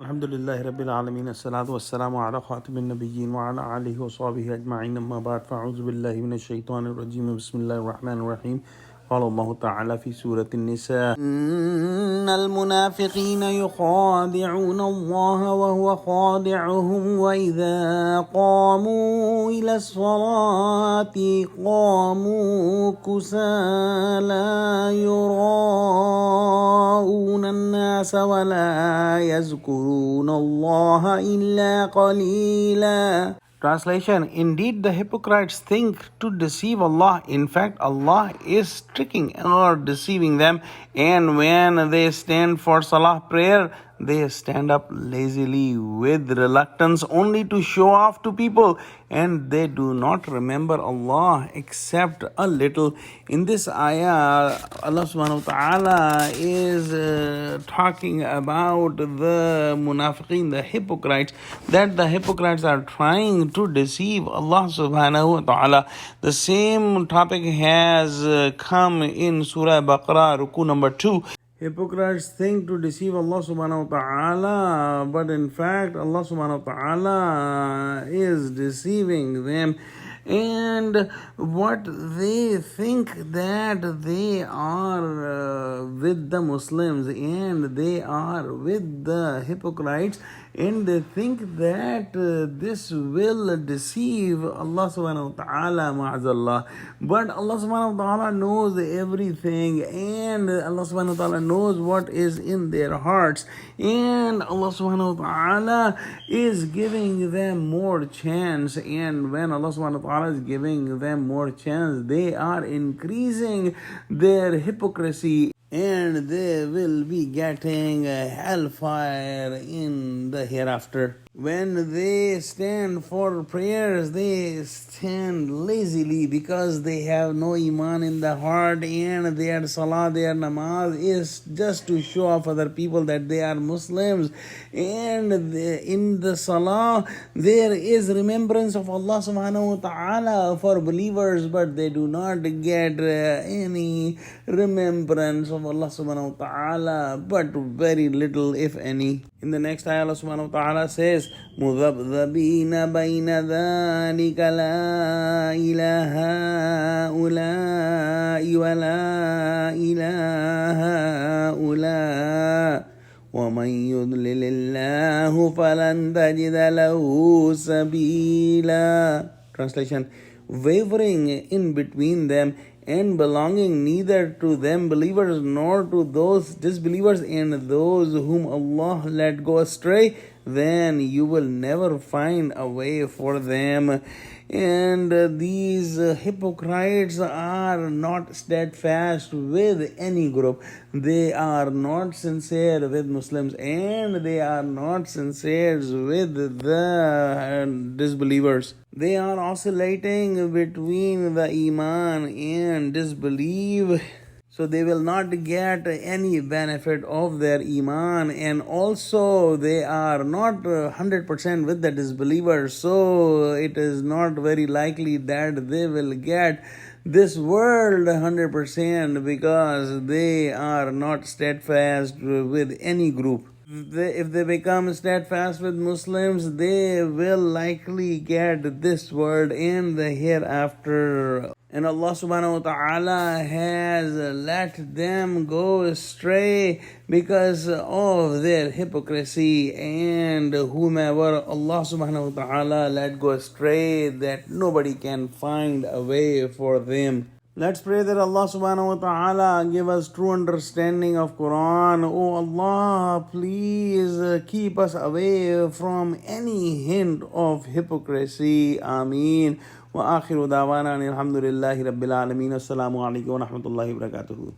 Alhamdulillahi Rabbil Alameen. As-salatu was-salamu ala khatimin nabiyyin wa ala alihi wa sahbihi ajma'in. Amma ba'd. Fa'udhu billahi minash shaitanir rajim. Bismillahir rahmanir rahim. قال الله تعالى في سورة النساء إن المنافقين يخادعون الله وهو خادعهم وإذا قاموا إلى الصلاة قاموا كسالى يراءون الناس ولا يذكرون الله إلا قليلا. Translation: Indeed, the hypocrites think to deceive Allah. In fact, Allah is tricking or deceiving them. And when they stand for salah prayer, they stand up lazily with reluctance only to show off to people. And they do not remember Allah except a little. In this ayah, Allah subhanahu wa ta'ala is talking about the munafiqeen, the hypocrites, that the hypocrites are trying to deceive Allah subhanahu wa ta'ala. The same topic has come in Surah Baqarah, Ruku number 2. Hypocrites think to deceive Allah subhanahu wa ta'ala, but in fact Allah subhanahu wa ta'ala is deceiving them. And what they think that they are with the Muslims and they are with the hypocrites, and they think that this will deceive Allah subhanahu wa ta'ala, ma'azallah. But Allah subhanahu wa ta'ala knows everything, and Allah subhanahu wa ta'ala knows what is in their hearts, and Allah subhanahu wa ta'ala is giving them more chance. And when Allah subhanahu wa ta'ala is giving them more chance, they are increasing their hypocrisy, and they will be getting hellfire in the hereafter. When they stand for prayers, they stand lazily because they have no iman in the heart, and their salah, their namaz is just to show off other people that they are Muslims. And in the salah, there is remembrance of Allah subhanahu wa ta'ala for believers, but they do not get any remembrance of Allah subhanahu wa ta'ala, but very little, if any. In the next ayah, Allah subhanahu wa ta'ala says, مُذَبْذَبِينَ بَيْنَ ذَلِكَ لَا إِلَهَ هَؤُلَاءِ وَلَا إِلَهَ هَؤُلَاءِ وَمَنْ يُضْلِلِ اللَّهُ فَلَنْ تَجِدَ لَهُ سَبِيلًا. Translation: wavering in between them and belonging neither to them believers nor to those disbelievers and those whom Allah let go astray, then you will never find a way for them. And these hypocrites are not steadfast with any group. They are not sincere with Muslims, and they are not sincere with the disbelievers. They are oscillating between the iman and disbelief, so they will not get any benefit of their iman, and also they are not 100% with the disbelievers, so it is not very likely that they will get this world 100% because they are not steadfast with any group. If they become steadfast with Muslims, they will likely get this world and the hereafter. And Allah subhanahu wa ta'ala has let them go astray because of their hypocrisy, and whomever Allah subhanahu wa ta'ala let go astray, that nobody can find a way for them. Let's pray that Allah subhanahu wa ta'ala give us true understanding of Quran. Oh Allah, please keep us away from any hint of hypocrisy. Ameen. Wa akhiru da'wana alhamdulillahi rabbil alameen. Assalamu alaikum wa rahmatullahi wa barakatuhu.